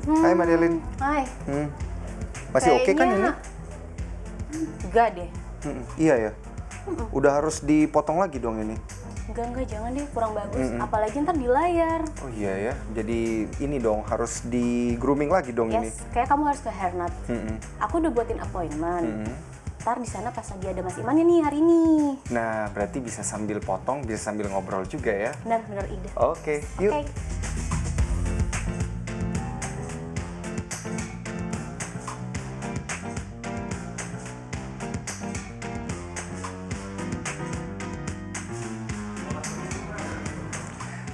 Hai Madeline. Hai. Masih oke kan ini? Enggak deh. Iya ya. Udah harus dipotong lagi dong ini. Enggak, jangan deh, kurang bagus. Apalagi ntar di layar. Oh iya ya. Jadi ini dong harus di grooming lagi dong ini. Yes, kayak kamu harus ke hairnut. Aku udah buatin appointment. Ntar di sana pas lagi ada Mas Iman nih hari ini. Nah, berarti bisa sambil potong, bisa sambil ngobrol juga ya. Benar ide. Oke, yuk. Oke.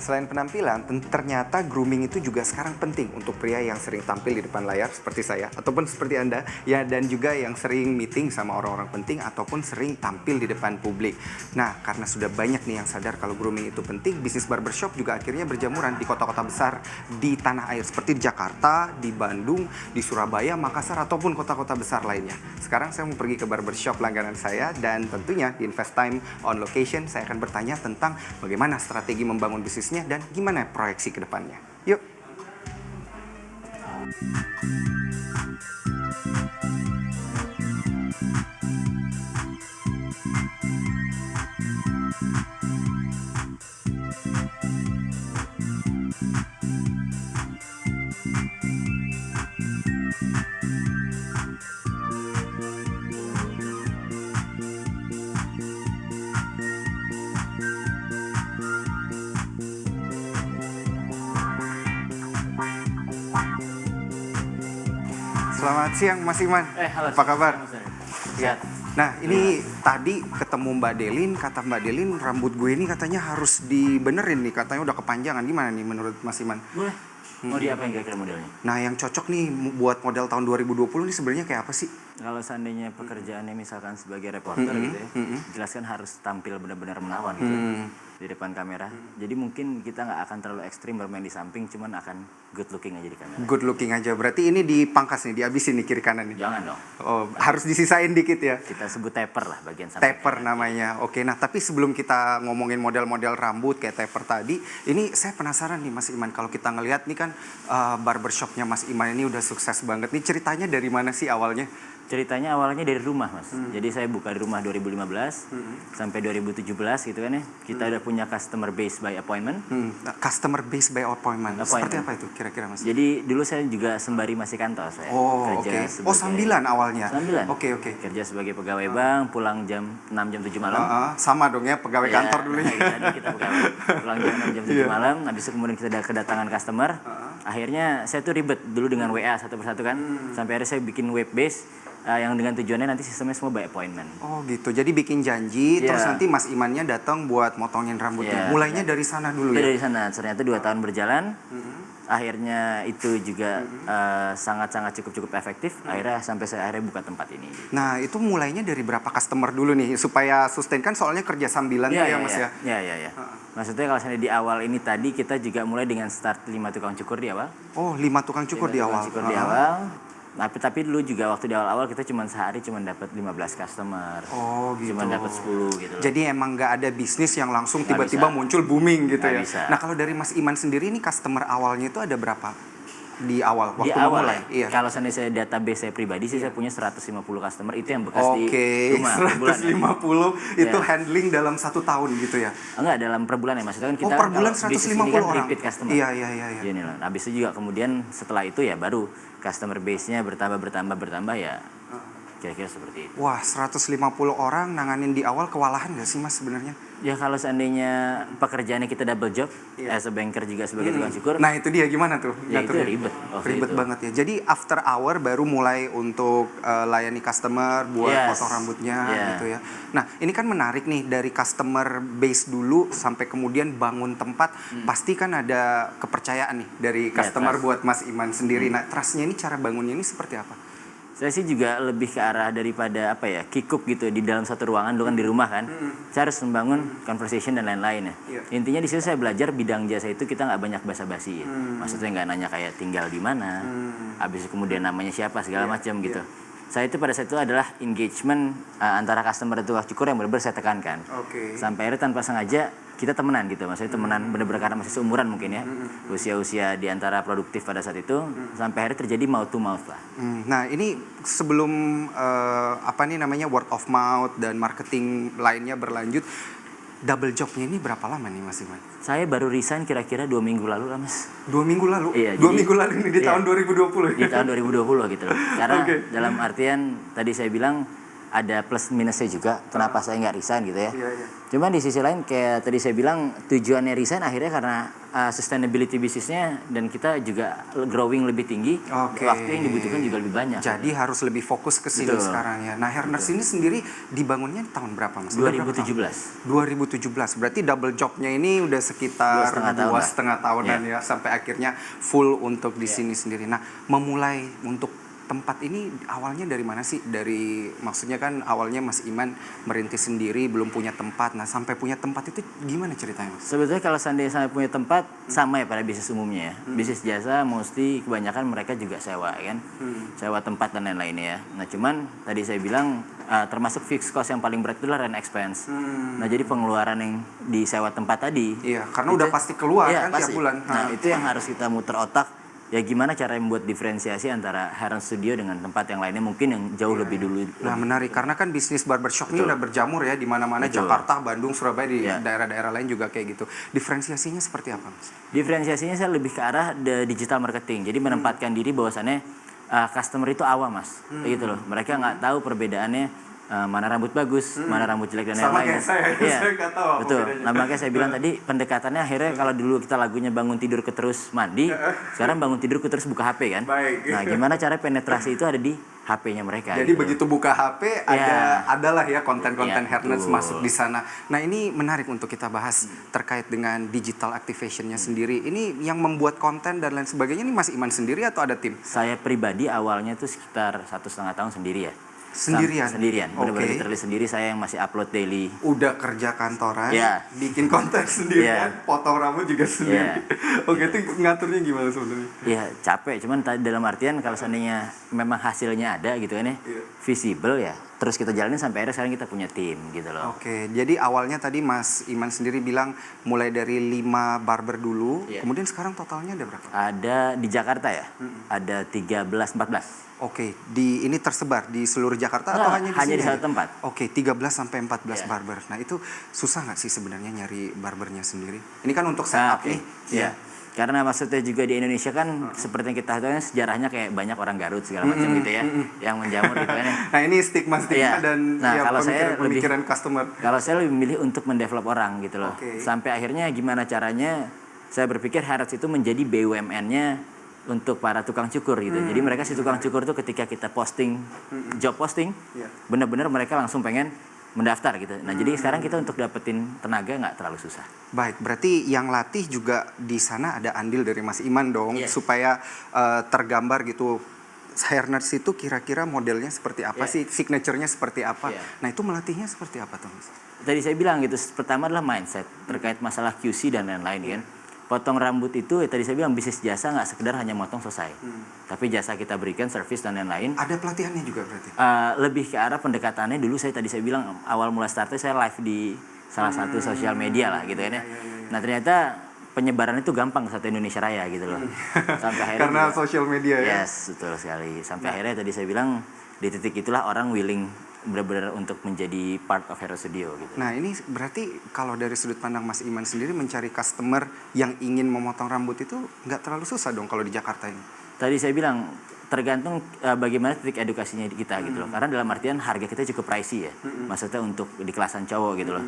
Selain penampilan, ternyata grooming itu juga sekarang penting untuk pria yang sering tampil di depan layar seperti saya ataupun seperti Anda ya, dan juga yang sering meeting sama orang-orang penting ataupun sering tampil di depan publik. Nah, karena sudah banyak nih yang sadar kalau grooming itu penting, bisnis barbershop juga akhirnya berjamuran di kota-kota besar di tanah air seperti di Jakarta, di Bandung, di Surabaya, Makassar ataupun kota-kota besar lainnya. Sekarang saya mau pergi ke barbershop langganan saya dan tentunya di Invest Time on Location saya akan bertanya tentang bagaimana strategi membangun bisnisnya dan gimana proyeksi ke depannya. Yuk. Selamat siang Mas Iman. Halo. Apa kabar? Sehat. Nah, ini tadi ketemu Mbak Delin, kata Mbak Delin rambut gue ini katanya harus dibenerin nih, katanya udah kepanjangan. Gimana nih menurut Mas Iman? Boleh. Mau diapain kira-kira modelnya? Nah, yang cocok nih buat model tahun 2020 ini sebenarnya kayak apa sih? Kalau seandainya pekerjaannya misalkan sebagai reporter gitu ya, jelaskan harus tampil benar-benar menawan gitu di depan kamera. Jadi mungkin kita nggak akan terlalu ekstrim bermain di samping, cuman akan good looking aja di kamera. Good looking aja. Berarti ini dipangkas nih, dihabisin nih kiri kanan nih. Jangan dong. Oh, harus disisain dikit ya. Kita sebut taper lah bagian samping. Taper namanya. Oke, nah tapi sebelum kita ngomongin model-model rambut kayak taper tadi, ini saya penasaran nih Mas Iman, kalau kita ngelihat nih kan barbershopnya Mas Iman ini udah sukses banget nih, ceritanya dari mana sih awalnya? Ceritanya awalnya dari rumah, Mas. Jadi saya buka di rumah 2015 sampai 2017 gitu kan ya. Kita udah punya customer base by appointment. Customer base by appointment. Seperti apa itu kira-kira Mas? Jadi dulu saya juga sembari masih kantor saya. Oh, oke. Oh, sambilan awalnya. Sambilan. Oke. Kerja sebagai pegawai bank, pulang jam 6 jam 7 malam. Sama dong ya, pegawai kantor dulu ya. Kita pegawai. Pulang jam 6 jam 7 malam, habis itu kemudian kita ada kedatangan customer. Akhirnya saya tuh ribet dulu dengan WA satu persatu kan. Sampai akhirnya saya bikin web base yang dengan tujuannya nanti sistemnya semua by appointment. Oh gitu, jadi bikin janji, terus nanti Mas Imannya datang buat motongin rambutnya. Mulainya dari sana dulu ya? Dari sana, ternyata 2 tahun berjalan, akhirnya itu juga sangat-sangat cukup efektif, akhirnya sampai saya akhirnya buka tempat ini. Nah itu mulainya dari berapa customer dulu nih, supaya sustain kan soalnya kerja sambilan tuh ya Mas ya? Iya. Maksudnya kalau misalnya di awal ini tadi kita juga mulai dengan start 5 tukang cukur di awal. Oh 5 tukang cukur di awal? Cukur di awal. Tapi dulu juga waktu di awal-awal kita sehari cuma dapat 15 customer. Oh gitu. Cuma dapat 10 gitu. Jadi emang nggak ada bisnis yang langsung tiba-tiba muncul booming gitu ya. Bisa. Nah kalau dari Mas Iman sendiri ini customer awalnya itu ada berapa? Di awal waktu di awal memulai? Iya. Kalau saya database saya pribadi sih saya punya 150 customer itu yang bekas di rumah. Oke, 150 itu handling dalam 1 tahun gitu ya? Enggak, dalam per bulan ya maksudnya kan kita per bulan 150 orang? repeat customer. Iya. Gini loh. Habis itu juga kemudian setelah itu ya baru customer base-nya bertambah ya. Kira-kira seperti itu. Wah, 150 orang nanganin di awal kewalahan nggak sih Mas sebenarnya? Ya kalau seandainya pekerjaannya kita double job, as a banker juga sebagai tukang cukur. Nah itu dia gimana tuh? Ya itu ribet. Ribet banget ya. Jadi after hour baru mulai untuk layani customer buat potong rambutnya gitu ya. Nah ini kan menarik nih, dari customer base dulu sampai kemudian bangun tempat, pasti kan ada kepercayaan nih dari customer buat Mas Iman sendiri. Nah trustnya ini, cara bangunnya ini seperti apa? Saya sih juga lebih ke arah daripada kikuk gitu di dalam satu ruangan, dulu kan di rumah kan. Saya harus membangun conversation dan lain-lain ya. Intinya di situ saya belajar bidang jasa itu kita nggak banyak basa-basi ya. Maksudnya nggak nanya kayak tinggal di mana, habis itu kemudian namanya siapa segala macam gitu. Saya itu pada saat itu adalah engagement antara customer dan tukang cukur yang benar-benar saya tekankan. Sampai akhirnya tanpa sengaja kita temenan gitu, maksudnya temenan bener-bener karena masih seumuran mungkin ya, usia-usia di antara produktif pada saat itu, sampai akhirnya terjadi mouth to mouth lah. Nah ini sebelum word of mouth dan marketing lainnya berlanjut, double jobnya ini berapa lama nih Mas Iman? Saya baru resign kira-kira 2 minggu lalu lah Mas. 2 minggu lalu? Iya, 2 minggu lalu ini di iya, tahun 2020 Di tahun 2020 gitu loh. Karena dalam artian tadi saya bilang ada plus minusnya juga kenapa saya nggak resign gitu ya. Iya. Cuman di sisi lain kayak tadi saya bilang tujuannya resign akhirnya karena sustainability bisnisnya dan kita juga growing lebih tinggi, waktu yang dibutuhkan juga lebih banyak. Jadi harus lebih fokus ke sini sekarang ya. Nah Herners ini sendiri dibangunnya tahun berapa Mas? 2017. 2017, berarti double jobnya ini udah sekitar 2,5 tahunan ya, sampai akhirnya full untuk di sini sendiri. Nah memulai untuk tempat ini awalnya dari mana sih? Maksudnya kan awalnya Mas Iman merintis sendiri, belum punya tempat. Nah sampai punya tempat itu gimana ceritanya Mas? Sebetulnya kalau seandainya saya punya tempat, sama ya pada bisnis umumnya ya. Bisnis jasa mesti kebanyakan mereka juga sewa kan. Sewa tempat dan lain-lainnya ya. Nah cuman tadi saya bilang termasuk fixed cost yang paling berat itulah rent expense. Nah jadi pengeluaran yang di sewa tempat tadi. Iya, karena udah pasti keluar kan pasti. tiap bulan. Nah itu yang harus kita muter otak. Ya gimana cara membuat diferensiasi antara Herners Studio dengan tempat yang lainnya mungkin yang jauh lebih dulu. Nah menarik karena kan bisnis barbershop ini udah berjamur ya di mana-mana, Jakarta, Bandung, Surabaya, di daerah-daerah lain juga kayak gitu. Diferensiasinya seperti apa Mas? Diferensiasinya saya lebih ke arah digital marketing. Jadi menempatkan diri bahwasannya customer itu awam Mas. Gitu loh. Mereka nggak tahu perbedaannya mana rambut bagus, mana rambut jelek dan lain-lain. Saya nggak tahu apa betul. bedanya. Nah makanya saya bilang tadi pendekatannya akhirnya kalau dulu kita lagunya bangun tidur ke terus mandi, sekarang bangun tidur ke terus buka HP kan. Baik. Nah gimana cara penetrasi itu ada di HP-nya mereka. Jadi gitu. begitu buka HP adalah ya konten-konten Herners masuk di sana. Nah ini menarik untuk kita bahas terkait dengan digital activation-nya sendiri. Ini yang membuat konten dan lain sebagainya ini Mas Iman sendiri atau ada tim? Saya pribadi awalnya tuh sekitar 1,5 tahun sendiri ya. Sendirian? Benar-benar literally sendiri, saya yang masih upload daily. Udah kerja kantoran, bikin konten sendirian, potong rambut juga sendiri. Oke, itu ngaturnya gimana sebenarnya? Iya, capek. Cuman dalam artian kalau seandainya memang hasilnya ada gitu kan ya, visible ya, terus kita jalanin sampai akhirnya sekarang kita punya tim gitu loh. Oke, jadi awalnya tadi Mas Iman sendiri bilang mulai dari 5 barber dulu, kemudian sekarang totalnya ada berapa? Ada di Jakarta ya, ada 13-14. Oke, ini tersebar di seluruh Jakarta atau hanya di sini? Hanya di satu tempat. Oke, 13-14 barber. Nah, itu susah nggak sih sebenarnya nyari barbernya sendiri? Ini kan untuk setup nih. Iya. Karena maksudnya juga di Indonesia kan seperti yang kita tahu kan sejarahnya kayak banyak orang Garut segala macam gitu ya, yang menjamur gitu kan. Nah, ini stigma dan kalau pemikiran customer. Kalau saya lebih memilih untuk mendevelop orang gitu loh. Sampai akhirnya gimana caranya saya berpikir Harrods itu menjadi BUMN-nya untuk para tukang cukur gitu. Jadi mereka si tukang cukur tuh ketika kita posting job posting, benar-benar mereka langsung pengen mendaftar gitu. Nah jadi sekarang kita untuk dapetin tenaga nggak terlalu susah. Baik, berarti yang latih juga di sana ada andil dari Mas Iman dong, supaya tergambar gitu. Herners itu kira-kira modelnya seperti apa sih, signaturenya seperti apa. Nah itu melatihnya seperti apa tuh Mas? Tadi saya bilang gitu, pertama adalah mindset terkait masalah QC dan lain-lain kan. Potong rambut itu tadi saya bilang bisnis jasa nggak sekedar hanya motong selesai, tapi jasa kita berikan service dan lain-lain. Ada pelatihannya juga berarti? Lebih ke arah pendekatannya dulu saya bilang awal mulai startnya saya live di salah satu sosial media lah gitu kan ya. Nah ternyata penyebaran itu gampang satu Indonesia Raya gitu loh. Sampai akhirnya karena sosial media ya. Yes, betul sekali. Sampai akhirnya tadi saya bilang di titik itulah orang willing benar-benar untuk menjadi part of Herners Studio gitu. Nah ini berarti kalau dari sudut pandang Mas Iman sendiri mencari customer yang ingin memotong rambut itu nggak terlalu susah dong kalau di Jakarta ini? Tadi saya bilang tergantung bagaimana titik edukasinya kita gitu loh. Karena dalam artian harga kita cukup pricey ya. Maksudnya untuk di kelasan cowok gitu loh.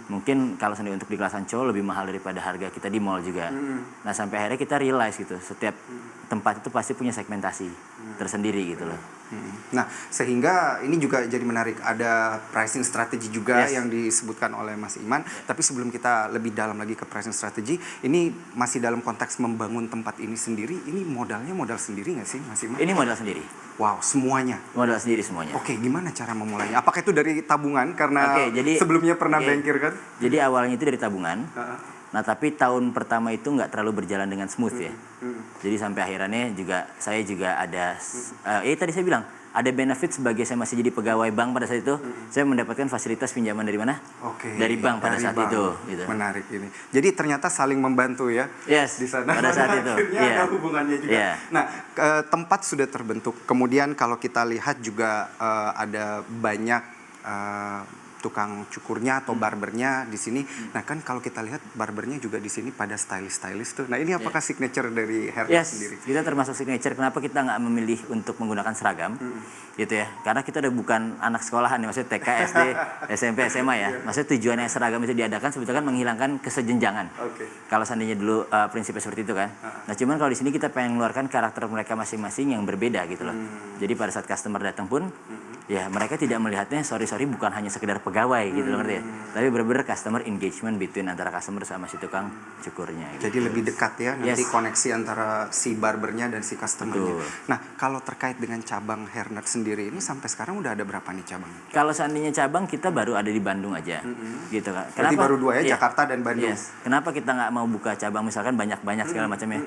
Mungkin kalau sendiri untuk di kelasan cowok lebih mahal daripada harga kita di mall juga. Nah sampai akhirnya kita realize gitu, setiap tempat itu pasti punya segmentasi tersendiri gitu loh. Nah, sehingga ini juga jadi menarik, ada pricing strategy juga yang disebutkan oleh Mas Iman. Tapi sebelum kita lebih dalam lagi ke pricing strategy, ini masih dalam konteks membangun tempat ini sendiri. Ini modalnya modal sendiri nggak sih Mas Iman? Ini modal sendiri. Wow, semuanya? Modal sendiri semuanya. Oke, gimana cara memulainya? Apakah itu dari tabungan? Karena sebelumnya pernah bankir kan? Jadi awalnya itu dari tabungan. Nah tapi tahun pertama itu nggak terlalu berjalan dengan smooth ya. Jadi sampai akhirnya juga saya juga ada, tadi saya bilang ada benefit sebagai saya masih jadi pegawai bank pada saat itu, saya mendapatkan fasilitas pinjaman dari mana? Oke. Dari bank pada Dari saat bank. itu. Gitu. Menarik ini. Jadi ternyata saling membantu ya. Yes, Di sana pada saat itu. akhirnya Iya. ada hubungannya juga. Iya. Nah, tempat sudah terbentuk. Kemudian kalau kita lihat juga ada banyak tukang cukurnya atau barbernya di sini. Nah kan kalau kita lihat barbernya juga di sini pada stylist tuh. Nah ini apakah signature dari Hernet Yes, sendiri? kita termasuk signature. Kenapa kita nggak memilih untuk menggunakan seragam, gitu ya? Karena kita udah bukan anak sekolahan, ya. Maksudnya TK, SD, SMP, SMA ya. Maksudnya tujuannya seragam itu diadakan sebetulnya kan menghilangkan kesenjangan. Oke. Kalau seandainya dulu prinsipnya seperti itu kan. Nah cuman kalau di sini kita pengen mengeluarkan karakter mereka masing-masing yang berbeda gitu loh. Jadi pada saat customer datang pun, ya mereka tidak melihatnya sorry bukan hanya sekedar pegawai gitu loh, ngerti ya? Tapi benar-benar customer engagement between antara customer sama si tukang cukurnya. Gitu. Jadi lebih dekat ya nanti Yes. koneksi antara si barbernya dan si customernya. Betul. Nah kalau terkait dengan cabang Hernet sendiri ini sampai sekarang udah ada berapa nih cabang? Kalau seandainya cabang kita baru ada di Bandung aja, gitu kan. Berarti baru dua ya, Iya. Jakarta dan Bandung. Yes. Kenapa kita nggak mau buka cabang misalkan banyak-banyak segala macamnya?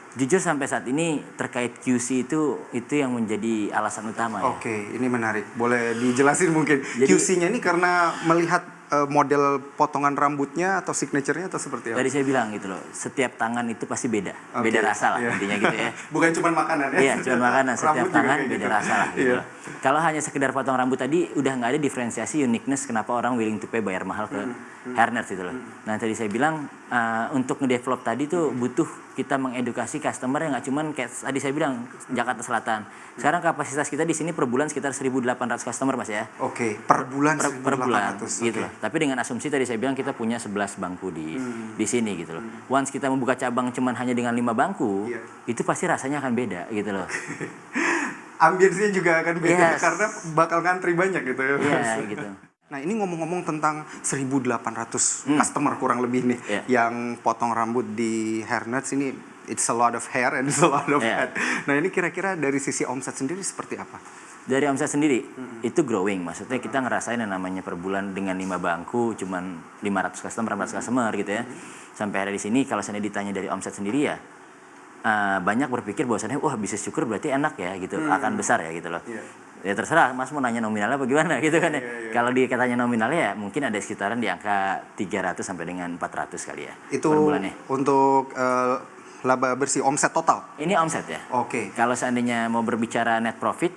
Jujur sampai saat ini terkait QC itu yang menjadi alasan utama ya. Oke, ini menarik. Boleh dijelasin mungkin Jadi- QC-nya ini karena melihat model potongan rambutnya atau signature-nya atau seperti apa? Tadi saya bilang gitu loh, setiap tangan itu pasti beda, Oke, beda rasa lah iya. intinya gitu ya. Bukan cuma makanan ya? Iya, cuma makanan. Setiap Rambut juga tangan kayak beda gitu. rasa lah gitu. Iya. loh. Kalau hanya sekedar potong rambut tadi udah nggak ada diferensiasi uniqueness kenapa orang willing to pay bayar mahal ke Hernet gitu loh. Nah tadi saya bilang untuk ngedevelop tadi tuh butuh kita mengedukasi customer yang nggak cuman kayak tadi saya bilang Jakarta Selatan. Sekarang kapasitas kita di sini per bulan sekitar 1.800 customer Mas ya. Oke, per bulan Per bulan 1.800. gitu Oke. loh. Tapi dengan asumsi tadi saya bilang kita punya 11 bangku di sini gitu loh. Once kita membuka cabang cuman hanya dengan 5 bangku, Iya. itu pasti rasanya akan beda gitu loh. Ambience-nya juga akan beda Yes. karena bakal ngantri banyak gitu ya. Iya gitu. Nah ini ngomong-ngomong tentang 1.800 customer kurang lebih nih Iya. yang potong rambut di Hernet ini, it's a lot of hair and it's a lot of Iya. head. Nah ini kira-kira dari sisi omset sendiri seperti apa? Dari omset sendiri itu growing, maksudnya kita ngerasain yang namanya per bulan dengan 5 bangku cuman 500 customer, 400 customer gitu ya. Sampai hari di sini kalau saya ditanya dari omset sendiri ya banyak berpikir bahwasannya wah bisnis cukur berarti enak ya gitu, akan besar ya gitu loh. Iya. Ya terserah Mas mau nanya nominalnya apa gimana gitu kan ya. Kalau dikatanya nominalnya ya mungkin ada sekitaran di angka 300 sampai dengan 400 kali ya Itu per bulannya. untuk laba bersih omset total? Ini omset ya. Oke. Kalau seandainya mau berbicara net profit,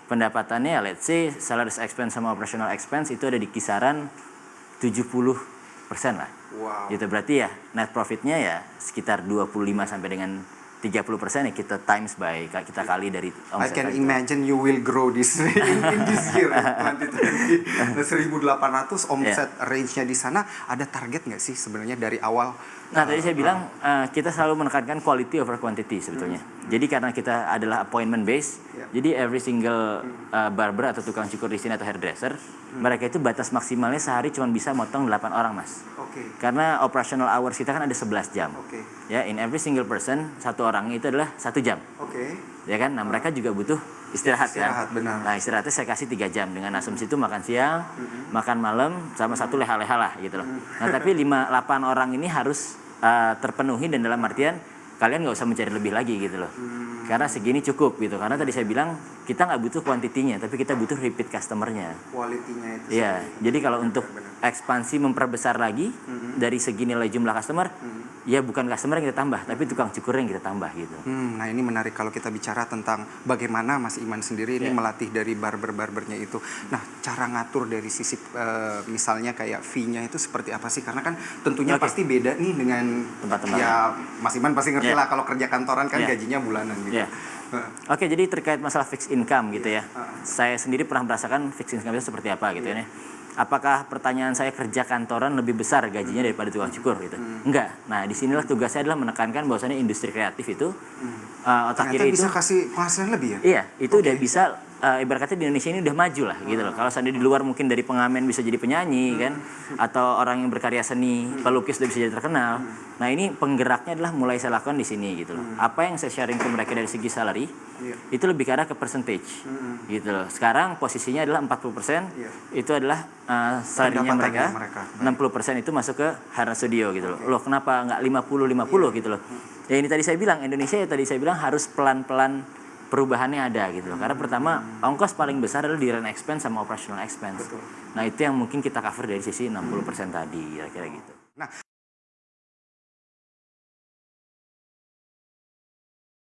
pendapatannya ya let's say salaries expense sama operational expense itu ada di kisaran 70% lah. Wow. Gitu berarti ya net profitnya ya sekitar 25 sampai dengan 30% ya kita times by kita kali dari I omset. can tadi. imagine you will grow this in this year. Nanti nah, 1.800 omset range-nya di sana, ada target nggak sih sebenarnya dari awal? Nah tadi saya bilang kita selalu menekankan quality over quantity sebetulnya. Jadi karena kita adalah appointment based, jadi every single barber atau tukang cukur di sini atau hairdresser, mereka itu batas maksimalnya sehari cuma bisa motong 8 orang Mas. Oke. Karena operational hours kita kan ada 11 jam. Oke. Ya, in every single person satu orang itu adalah 1 jam. Oke. Ya kan? Nah, mereka juga butuh istirahat Istirahat, kan. benar. Nah, istirahatnya saya kasih 3 jam dengan asumsi itu makan siang, makan malam sama satu leha-leha lah gitu loh. Nah, tapi 8 orang ini harus terpenuhi dan dalam artian kalian nggak usah mencari lebih lagi gitu loh. Karena segini cukup gitu. Karena tadi saya bilang kita nggak butuh kuantitinya, tapi kita butuh repeat customernya. Quality-nya itu. Iya, jadi kalau untuk ekspansi memperbesar lagi dari segi nilai jumlah customer, ya bukan customer yang kita tambah, tapi tukang cukur yang kita tambah gitu. Nah ini menarik kalau kita bicara tentang bagaimana Mas Iman sendiri ini melatih dari barber-barbernya itu. Nah cara ngatur dari sisi misalnya kayak fee-nya itu seperti apa sih? Karena kan tentunya pasti beda nih dengan Tempat-tempat. ya Mas Iman pasti ngerti lah kalau kerja kantoran kan Iya. gajinya bulanan gitu. Iya. Oke, jadi terkait masalah fixed income gitu ya. Saya sendiri pernah merasakan fixed income itu seperti apa gitu ya. Apakah pertanyaan saya kerja kantoran lebih besar gajinya daripada tukang cukur gitu? Enggak. Nah, disinilah tugas saya adalah menekankan bahwasannya industri kreatif itu otak Ternyata kiri itu bisa kasih penghasilan lebih ya? iya, itu udah bisa ibarat kata di Indonesia ini udah maju lah gitu loh. Kalau seandainya di luar mungkin dari pengamen bisa jadi penyanyi kan, atau orang yang berkarya seni, pelukis udah bisa jadi terkenal. Nah ini penggeraknya adalah mulai saya lakukan di sini gitu loh. Apa yang saya sharing ke mereka dari segi salary, itu lebih ke arah ke percentage gitu loh. Sekarang posisinya adalah 40% itu adalah salary-nya mereka, Pendapatannya 60% itu masuk ke Hernet Studio gitu loh. Loh kenapa nggak 50-50 gitu loh. Ya ini tadi saya bilang Indonesia ya tadi saya bilang harus pelan-pelan perubahannya ada gitu loh. Karena pertama ongkos paling besar adalah di rent expense sama operational expense. Nah itu yang mungkin kita cover dari sisi 60% tadi kira-kira gitu. Nah,